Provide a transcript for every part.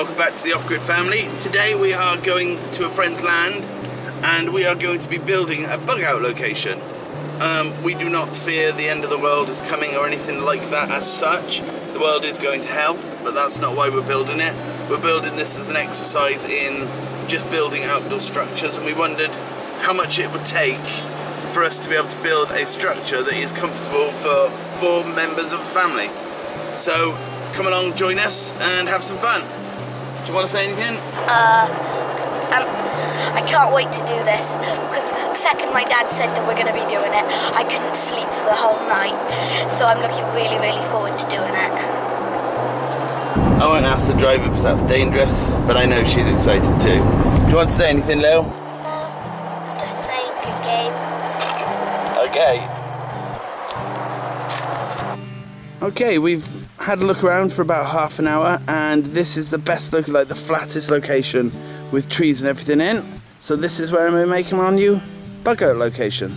Welcome back to the Off-Grid family. Today we are going to a friend's land and we are going to be building a bug out location. We do not fear the end of the world is coming or anything like that as such. The world is going to hell, but that's not why we're building it. We're building this as an exercise in just building outdoor structures, and we wondered how much it would take for us to be able to build a structure that is comfortable for 4 members of a family. So come along, join us and have some fun. Do you want to say anything? I can't wait to do this, because the second my dad said that we're going to be doing it, I couldn't sleep for the whole night. So I'm looking really forward to doing it. I won't ask the driver because that's dangerous, but I know she's excited too. Do you want to say anything, Lil? No, I'm just playing a game. Okay, we've had a look around for about half an hour, and this is the best look, like the flattest location with trees and everything in. So this is where I'm making our new bug out location.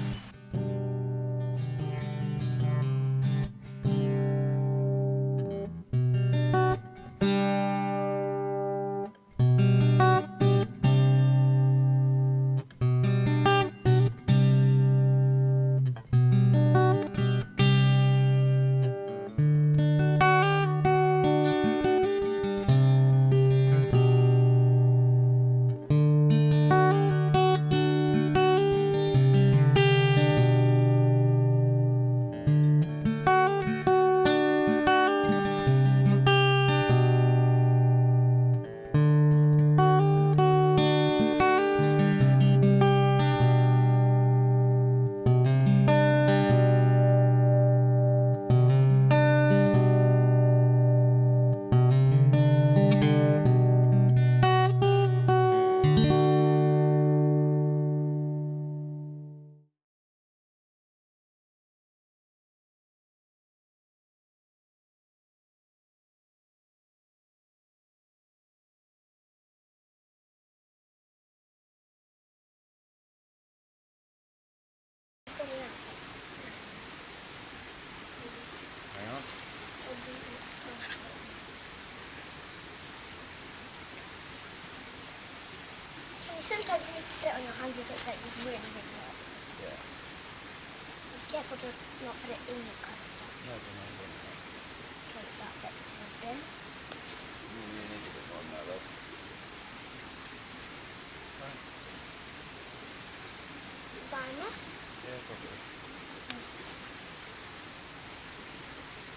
Sometimes you need to sit on your hands if it's like really wet. Yeah. Be careful to not put it in your cup. No. Okay, that bit's too thin. You need a bit more than that, though. Right. Is that enough? Yeah, probably.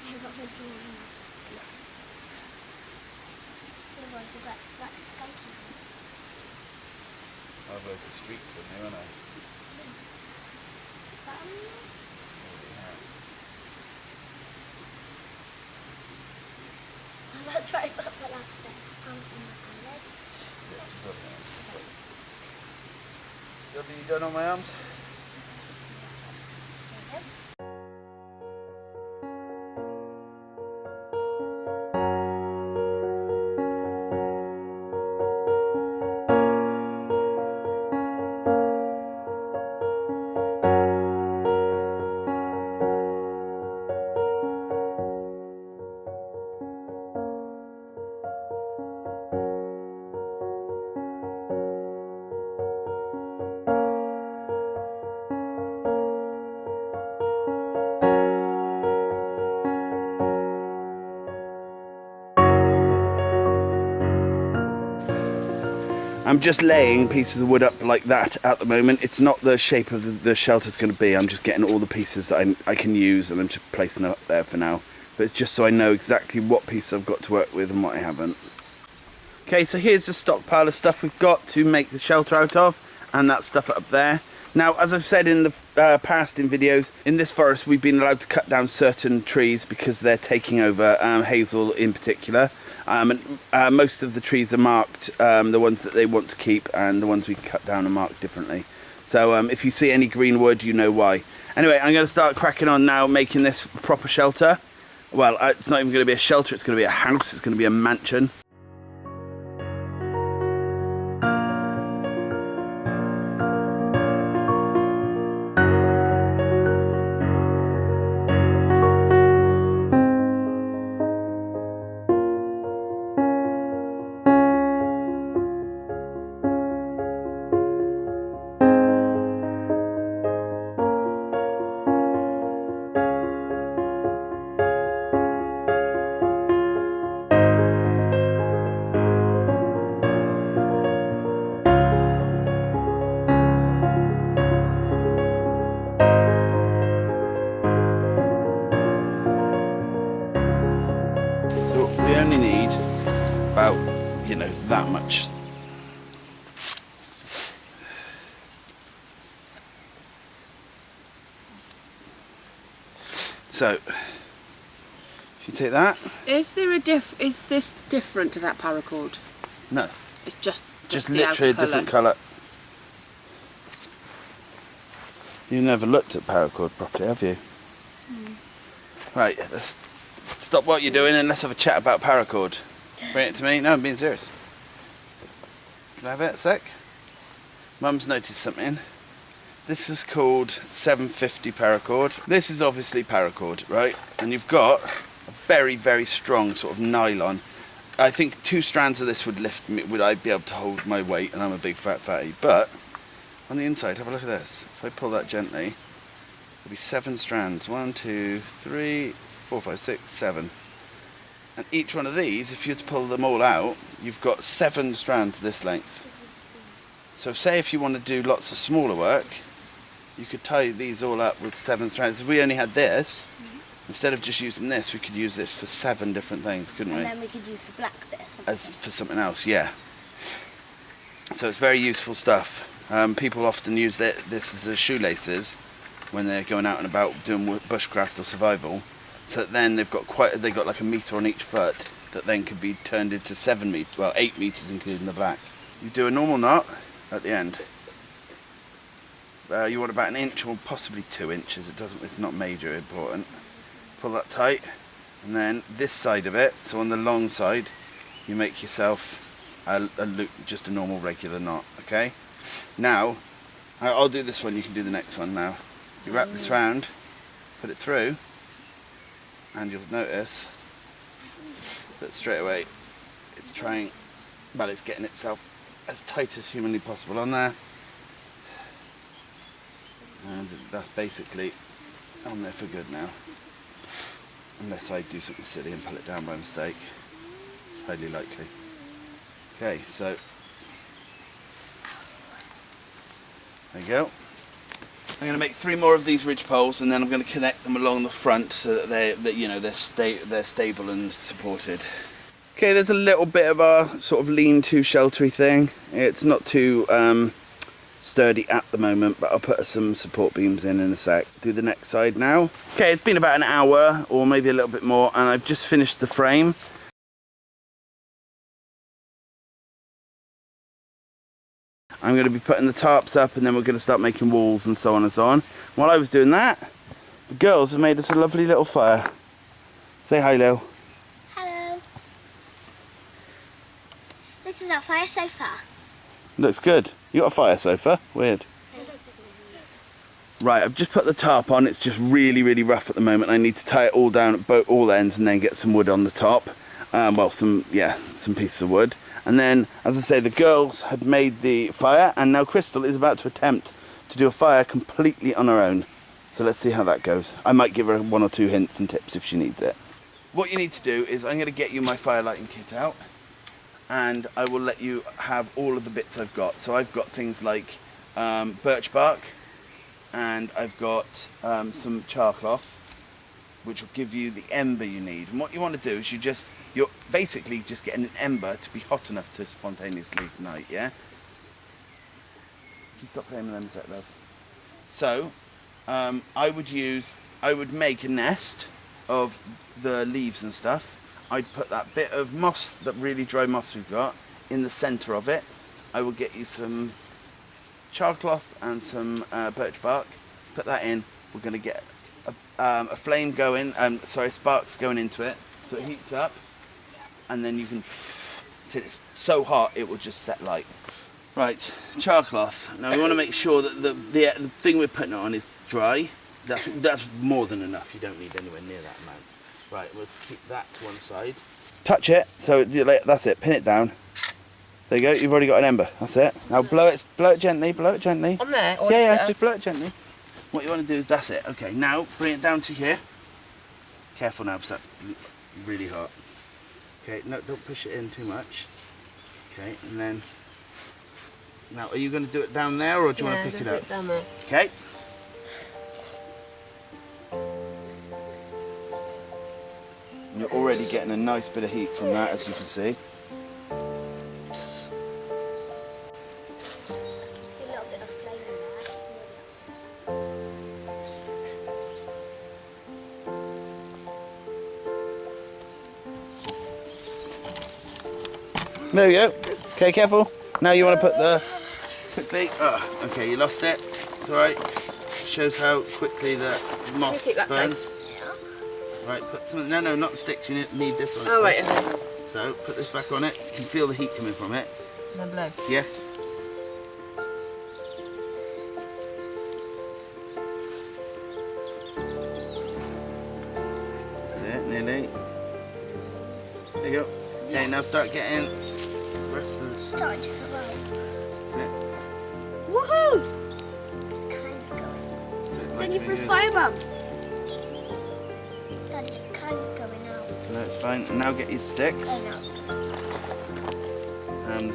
I've got my drawing. Otherwise you'll get that skanky stuff. I've loads of streaks in there, haven't I? Is that enough? Oh, that's right, but the last bit. On my eyelid. Yeah, she's got it. Are you done on my arms? I'm just laying pieces of wood up like that at the moment. It's not the shape of the shelter it's going to be. I'm just getting all the pieces that I can use, and I'm just placing them up there for now. But it's just so I know exactly what piece I've got to work with and what I haven't. Okay, so here's the stockpile of stuff we've got to make the shelter out of, and that stuff up there. Now, as I've said in the past in videos, in this forest we've been allowed to cut down certain trees because they're taking over, hazel in particular. Most of the trees are marked, the ones that they want to keep, and the ones we cut down are marked differently. So if you see any green wood, you know why. Anyway, I'm going to start cracking on now, making this proper shelter. Well, it's not even going to be a shelter, it's going to be a house, it's going to be a mansion. only need about, you know, that much. So, if you take that. Is there a is this different to that paracord? No. It's just literally a different colour. You've never looked at paracord properly, have you? Right, let's stop what you're doing and let's have a chat about paracord. Bring it to me. No, I'm being serious. Can I have it a sec? Mum's noticed something. This is called 750 paracord. This is obviously paracord, right? And you've got a very, very strong sort of nylon. I think 2 strands of this would lift me, would I be able to hold my weight, and I'm a big fat fatty. But on the inside, have a look at this. If I pull that gently, there'll be 7 strands. 1, 2, 3, 4, 5, 6, 7. And each one of these, if you were to pull them all out, you've got 7 strands this length. So say if you want to do lots of smaller work, you could tie these all up with 7 strands. If we only had this, instead of just using this, we could use this for 7 different things, couldn't we? And then we could use the black bit or something. As for something else, yeah. So it's very useful stuff. People often use this as shoelaces when they're going out and about doing bushcraft or survival. So that then they've got like a metre on each foot that then could be turned into 7 metres, well 8 metres including the black. You do a normal knot at the end. You want about 1 inch or possibly 2 inches. It's not major important. Pull that tight, and then this side of it, so on the long side, you make yourself a loop, just a normal regular knot. Okay. Now, I'll do this one. You can do the next one now. You wrap this round, put it through, and you'll notice that straight away it's it's getting itself as tight as humanly possible on there. And that's basically on there for good now. Unless I do something silly and pull it down by mistake. It's highly likely. Okay, so there you go. I'm going to make 3 more of these ridge poles, and then I'm going to connect them along the front so that they're stable and supported. Okay, there's a little bit of a sort of lean-to sheltery thing. It's not too sturdy at the moment, but I'll put some support beams in a sec. Do the next side now. Okay, it's been about an hour or maybe a little bit more, and I've just finished the frame. I'm going to be putting the tarps up, and then we're going to start making walls and so on and so on. While I was doing that, the girls have made us a lovely little fire. Say hi, Lil. Hello. This is our fire sofa. Looks good. You got a fire sofa? Weird. Right, I've just put the tarp on. It's just really, really rough at the moment. I need to tie it all down at all ends and then get some wood on the top. Well, some pieces of wood. And then, as I say, the girls had made the fire, and now Crystal is about to attempt to do a fire completely on her own. So let's see how that goes. I might give her 1 or 2 hints and tips if she needs it. What you need to do is I'm going to get you my fire lighting kit out, and I will let you have all of the bits I've got. So I've got things like birch bark, and I've got some char cloth, which will give you the ember you need. And what you want to do is you're basically just getting an ember to be hot enough to spontaneously ignite, yeah? Can you stop playing with them a sec, love? So, I would make a nest of the leaves and stuff. I'd put that bit of moss, that really dry moss we've got, in the centre of it. I will get you some char cloth and some birch bark. Put that in. We're going to get a flame going, sparks going into it, so it heats up, and then you can, till it's so hot it will just set light. Right, char cloth. Now we want to make sure that the thing we're putting it on is dry. That's more than enough. You don't need anywhere near that amount. Right, we'll keep that to one side. Touch it, so that's it. Pin it down. There you go. You've already got an ember. That's it. Now blow it gently. Blow it gently. On there? Yeah, just blow it gently. What you want to do is that's it. Okay, now bring it down to here. Careful now, because that's really hot. Okay, no, don't push it in too much. Okay, and then now, are you going to do it down there, or do you want to pick it up? Down there. And you're already getting a nice bit of heat from that, as you can see. See a little bit of flame in there. There we go. Okay, careful. Now you want to put the... Quickly. Oh, okay, you lost it. It's alright. Shows how quickly the moss keep that burns. safe. Right, put some... No, not sticks. You need this on it. Oh, right. So, put this back on it. You can feel the heat coming from it. And then blow. Yeah. That's it, nearly. There you go. Okay, now start getting the rest of the... Starting to flow. That's it. Woohoo! It's kind of going. That's it. Then you threw fire, Mum. Daddy, it's kind of going out. No, it's fine. And now get your sticks. Oh, now it's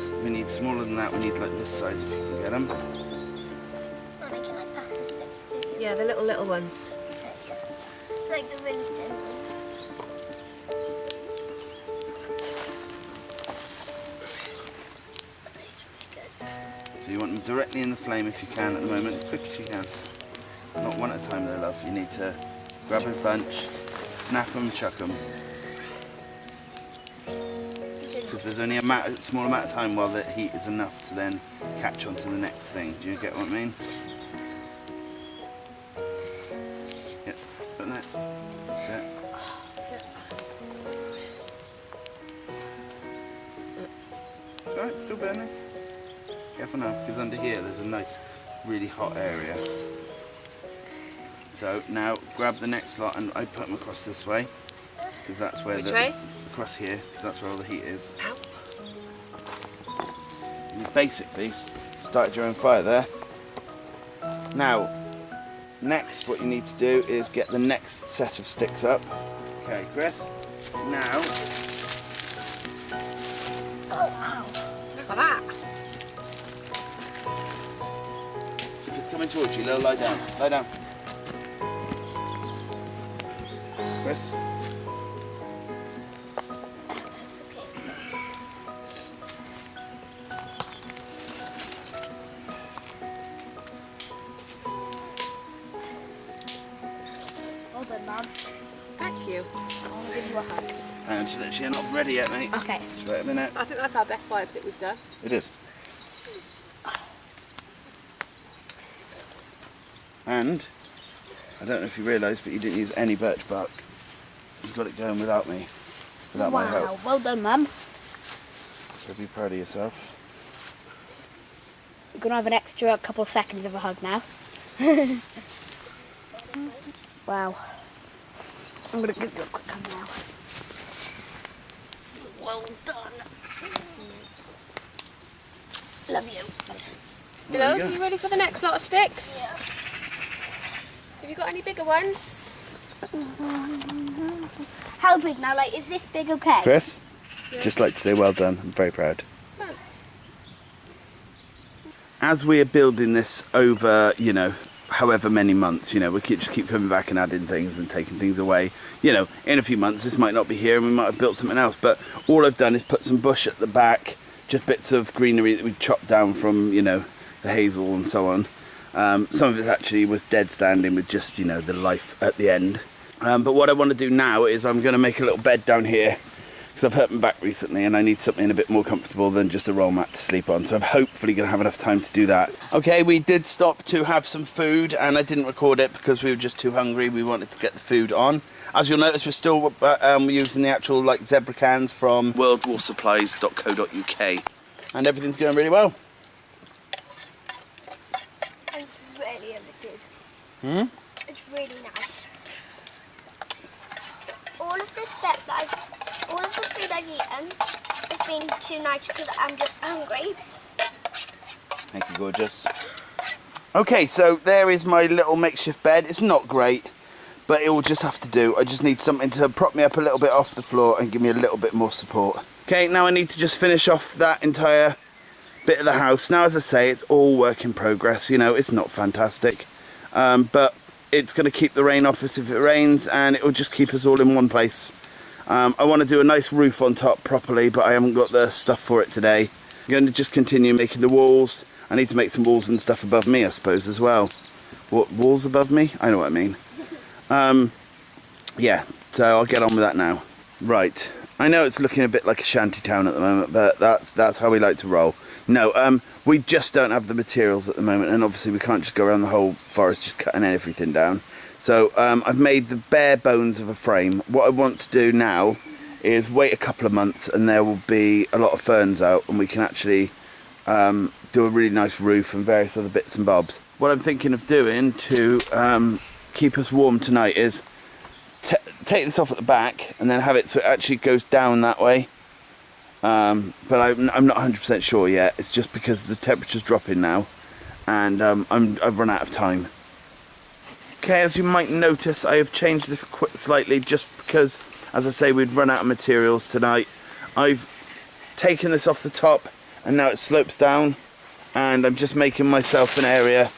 going. We need smaller than that. We need like this size if you can get them. Mommy, can I pass the sticks to you? Yeah, the little ones. There you go. Like the really thin ones. So you want them directly in the flame if you can at the moment, as quick as you can. Not one at a time though, love. You need to grab a bunch, snap them, chuck them. Because there's only a small amount of time while the heat is enough to then catch on to the next thing. Do you get what I mean? Yep, put that. That's it. It's alright, it's still burning. Careful now, because under here there's a nice, really hot area. So now grab the next lot and I put them across this way, because that's where Which way? Across here, because that's where all the heat is. Ow. You basically started your own fire there. Now, next what you need to do is get the next set of sticks up. Okay, Chris. Now. Oh, wow. Look at that. If it's coming towards you, lie down. Lie down. Chris. Well done, Mum. Thank you. I want to give you a hug. And you're not ready yet, mate. Okay. Just wait a minute. I think that's our best fire pit we've done. It is. And I don't know if you realise, but you didn't use any birch bark. You got it going without me, without my help. Wow, well done, Mum. So be proud of yourself. We're going to have an extra couple seconds of a hug now. Wow. I'm going to give you a quick hug now. Well done. Love you. There Hello, you are go. you ready for the next lot of sticks? Have you got any bigger ones? How big now? Like, is this big okay? Chris, just like to say well done. I'm very proud. Thanks. As we are building this over, however many months, we just keep coming back and adding things and taking things away. In a few months this might not be here and we might have built something else, but all I've done is put some bush at the back, just bits of greenery that we chopped down from, the hazel and so on. Some of it actually was dead standing with just, the life at the end. But what I want to do now is I'm going to make a little bed down here, because I've hurt my back recently and I need something a bit more comfortable than just a roll mat to sleep on. So I'm hopefully going to have enough time to do that. Okay, we did stop to have some food and I didn't record it because we were just too hungry. We wanted to get the food on. As you'll notice, we're still using the actual zebra cans from worldwarsupplies.co.uk, and everything's going really well. It's really limited. It's really nice. All of the food I've eaten has been too nice because I'm just hungry. Thank you, gorgeous. Okay, so there is my little makeshift bed. It's not great, but it will just have to do. I just need something to prop me up a little bit off the floor and give me a little bit more support. Okay, now I need to just finish off that entire bit of the house. Now, as I say, it's all work in progress. It's not fantastic, but it's going to keep the rain off us if it rains, and it will just keep us all in one place. I want to do a nice roof on top properly, but I haven't got the stuff for it today. I'm going to just continue making the walls. I need to make some walls and stuff above me, I suppose, as well. What, walls above me? I know what I mean. Yeah, so I'll get on with that now. Right, I know it's looking a bit like a shanty town at the moment, but that's how we like to roll. No, we just don't have the materials at the moment, and obviously we can't just go around the whole forest just cutting everything down. So I've made the bare bones of a frame. What I want to do now is wait a couple of months, and there will be a lot of ferns out, and we can actually do a really nice roof and various other bits and bobs. What I'm thinking of doing to keep us warm tonight is take this off at the back and then have it so it actually goes down that way. But I'm not 100% sure yet. It's just because the temperature's dropping now, and I've run out of time. Okay, as you might notice, I have changed this slightly just because, as I say, we'd run out of materials tonight. I've taken this off the top and now it slopes down, and I'm just making myself an area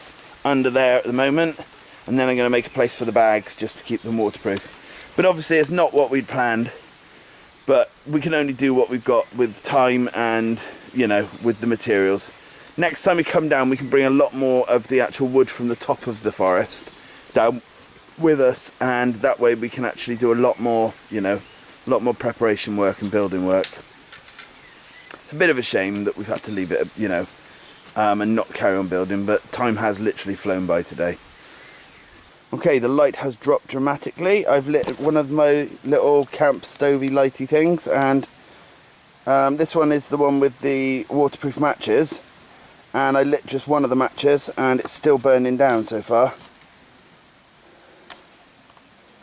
under there at the moment, and then I'm going to make a place for the bags just to keep them waterproof. But obviously it's not what we'd planned, but we can only do what we've got with time and, you know, with the materials. Next time we come down, we can bring a lot more of the actual wood from the top of the forest down with us, and that way we can actually do a lot more, you know, a lot more preparation work and building work. It's a bit of a shame that we've had to leave it, you know, and not carry on building, but time has literally flown by today. Okay, the light has dropped dramatically. I've lit one of my little camp stovey lighty things, and this one is the one with the waterproof matches, and I lit just one of the matches and it's still burning down so far.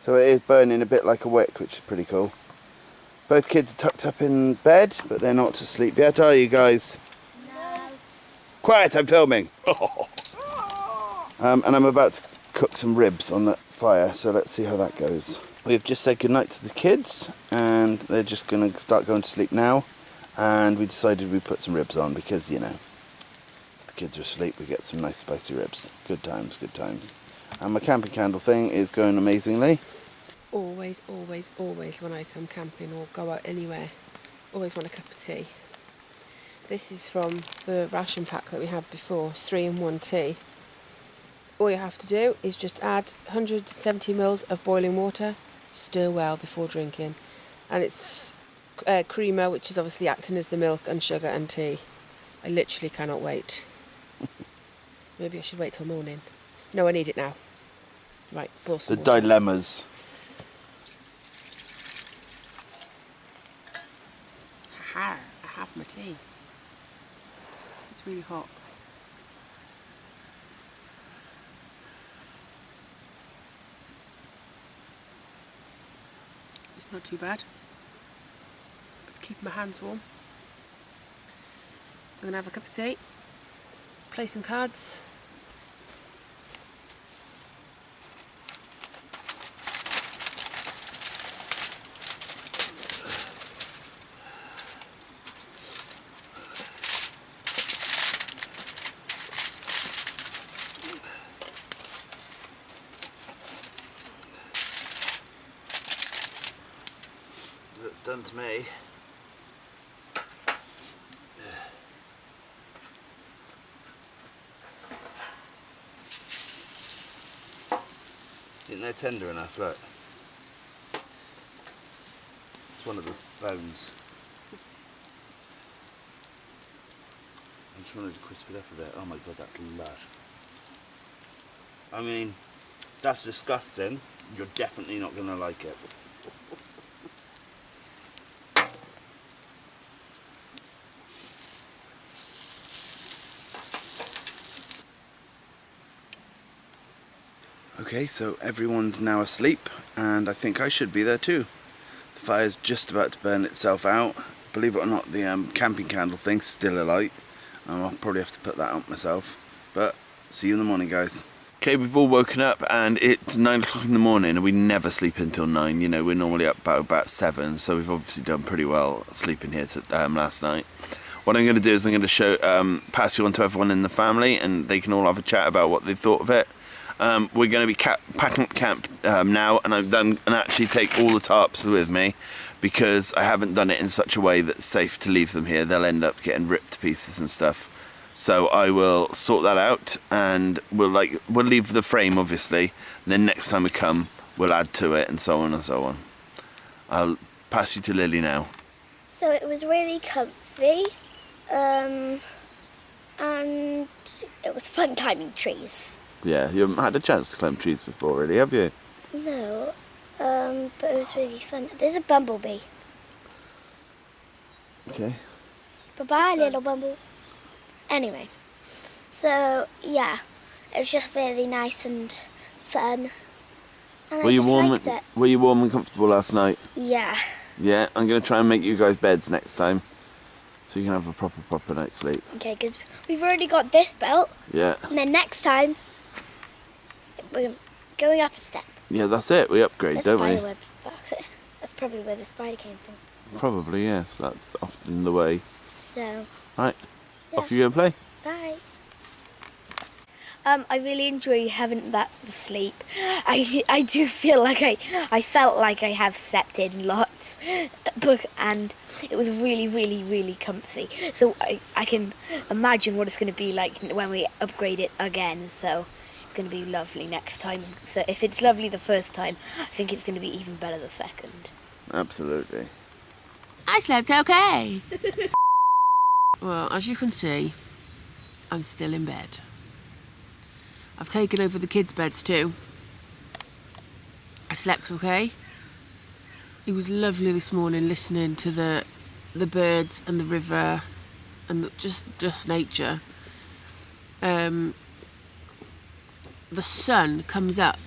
So it is burning a bit like a wick, which is pretty cool. Both kids are tucked up in bed, but they're not asleep yet, are you guys? No. Quiet, I'm filming. And I'm about to cook some ribs on the fire, so let's see how that goes. We've just said goodnight to the kids, and they're just going to start going to sleep now. And we decided we'd put some ribs on because, you know, if the kids are asleep, we get some nice spicy ribs. Good times, good times. And my camping candle thing is going amazingly. Always, always, always when I come camping or go out anywhere, always want a cup of tea. This is from the ration pack that we had before, 3-in-1 tea. All you have to do is just add 170 ml of boiling water, stir well before drinking. And it's creamer, which is obviously acting as the milk, and sugar and tea. I literally cannot wait. Maybe I should wait till morning. No, I need it now. Right, boil some water. Dilemmas. I have my tea. It's really hot. It's not too bad. It's keeping my hands warm. So I'm going to have a cup of tea, play some cards. Looks done to me. Isn't they tender enough? Look. It's one of the bones. I just wanted to crisp it up a bit. Oh my god, that's lush. I mean, that's disgusting. You're definitely not going to like it. Okay, so everyone's now asleep, and I think I should be there too. The fire's just about to burn itself out. Believe it or not, the camping candle thing's still alight. I'll probably have to put that out myself. But see you in the morning, guys. Okay, we've all woken up and it's 9 o'clock in the morning, and we never sleep until 9. You know, we're normally up about 7, so we've obviously done pretty well sleeping here last night. What I'm going to do is I'm going to show, pass you on to everyone in the family, and they can all have a chat about what they thought of it. We're going to be packing up camp now, and I've done and actually take all the tarps with me because I haven't done it in such a way that's safe to leave them here. They'll end up getting ripped to pieces and stuff. So I will sort that out, and we'll leave the frame obviously. Then next time we come, we'll add to it, and so on and so on. I'll pass you to Lily now. So it was really comfy, and it was fun climbing trees. Yeah, you haven't had a chance to climb trees before, really, have you? No, but it was really fun. There's a bumblebee. Okay. Bye-bye, little bumble. Anyway, so yeah, it was just really nice and fun. And Were you liked it. Were you warm and comfortable last night? Yeah. Yeah, I'm going to try and make you guys beds next time, so you can have a proper night's sleep. Okay, because we've already got this built. Yeah. And then next time, we're going up a step. Yeah, that's it. We upgrade, There's don't we? spider web back there. That's probably where the spider came from. Probably, yes. That's often the way. So. Right. Yeah. Off you go and play. Bye. I really enjoy having that sleep. I do feel like I felt like I have slept in lots, and it was really comfy. So I can imagine what it's going to be like when we upgrade it again. So it's going to be lovely next time. So if it's lovely the first time, I think it's going to be even better the second. Absolutely. I slept okay. Well, as you can see, I'm still in bed. I've taken over the kids' beds too. I slept okay. It was lovely this morning listening to the birds and the river and just nature. The sun comes up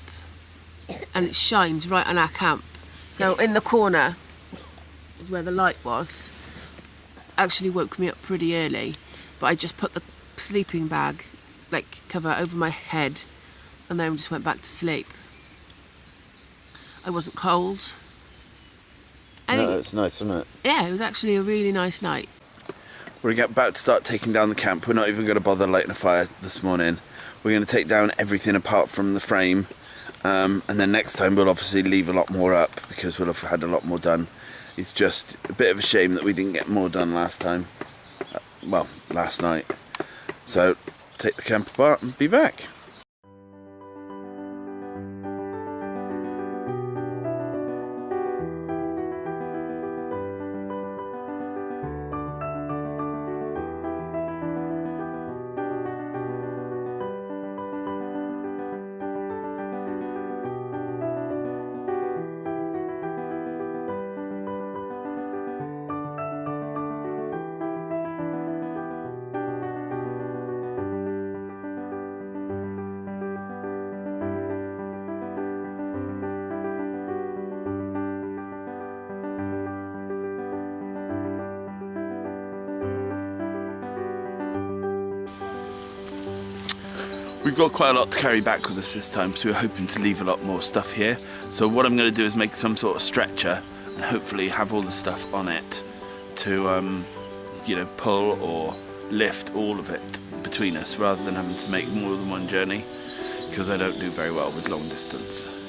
and it shines right on our camp. So in the corner where the light was, actually woke me up pretty early, but I just put the sleeping bag cover over my head and then just went back to sleep. I wasn't cold. It's nice, isn't it? Yeah, it was actually a really nice night. We're about to start taking down the camp. We're not even going to bother lighting a fire this morning. We're going to take down everything apart from the frame, and then next time we'll obviously leave a lot more up because we'll have had a lot more done. It's just a bit of a shame that we didn't get more done last time. Last night. So take the camp apart and be back. We've got quite a lot to carry back with us this time, so we're hoping to leave a lot more stuff here. So what I'm going to do is make some sort of stretcher and hopefully have all the stuff on it to, pull or lift all of it between us rather than having to make more than one journey, because I don't do very well with long distance.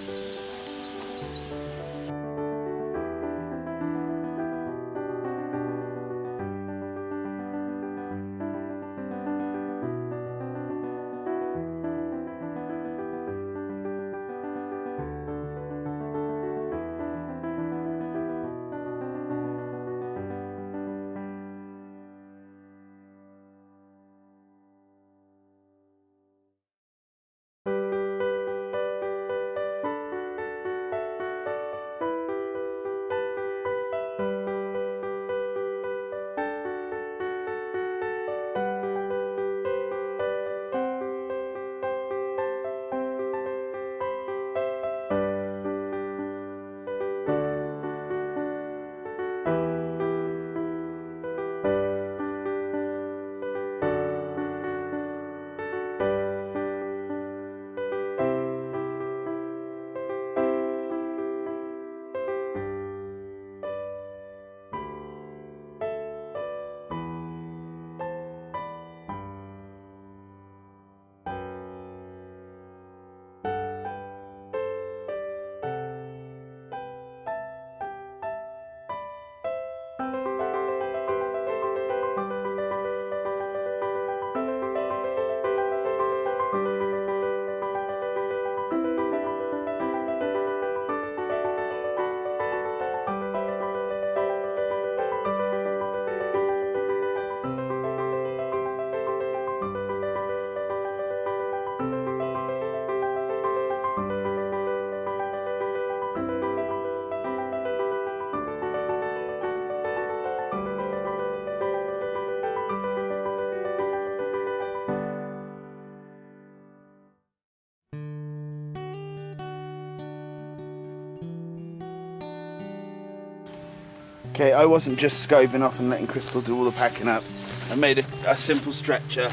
Okay, I wasn't just skiving off and letting Crystal do all the packing up. I made a simple stretcher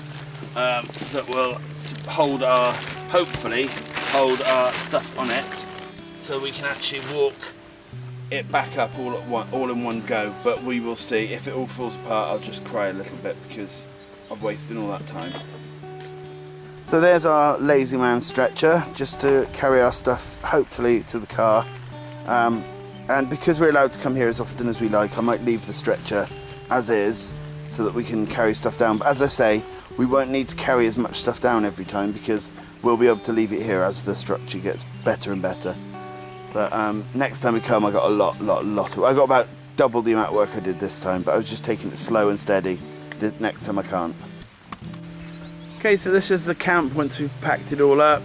that will hopefully hold our stuff on it, so we can actually walk it back up all in one go. But we will see. If it all falls apart, I'll just cry a little bit because I've wasted all that time. So there's our lazy man stretcher, just to carry our stuff hopefully to the car. And because we're allowed to come here as often as we like, I might leave the stretcher as is so that we can carry stuff down. But as I say, we won't need to carry as much stuff down every time because we'll be able to leave it here as the structure gets better and better. But next time we come, I got a lot. I got about double the amount of work I did this time, but I was just taking it slow and steady. The next time I can't. Okay, so this is the camp once we've packed it all up.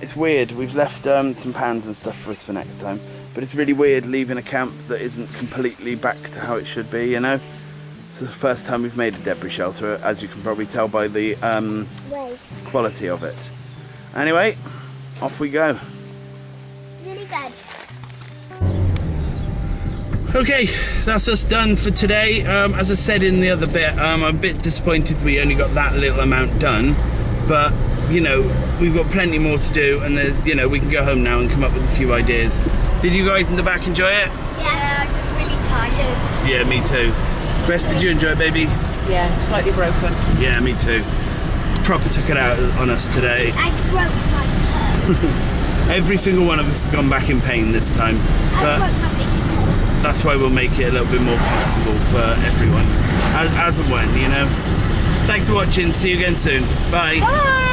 It's weird, we've left some pans and stuff for us for next time, but it's really weird leaving a camp that isn't completely back to how it should be, you know? It's the first time we've made a debris shelter, as you can probably tell by the quality of it. Anyway, off we go. Really bad. Okay, that's us done for today. As I said in the other bit, I'm a bit disappointed we only got that little amount done, but you know, we've got plenty more to do, and there's, you know, we can go home now and come up with a few ideas. Did you guys in the back enjoy it? Yeah, I'm just really tired. Yeah, me too. Chris, did you enjoy it, baby? Yeah, slightly broken. Yeah, me too. Proper took it out on us today. I broke my toe. Every single one of us has gone back in pain this time, I broke my big toe. that's why we'll make it a little bit more comfortable for everyone, as and when, you know. Thanks for watching. See you again soon. Bye. Bye.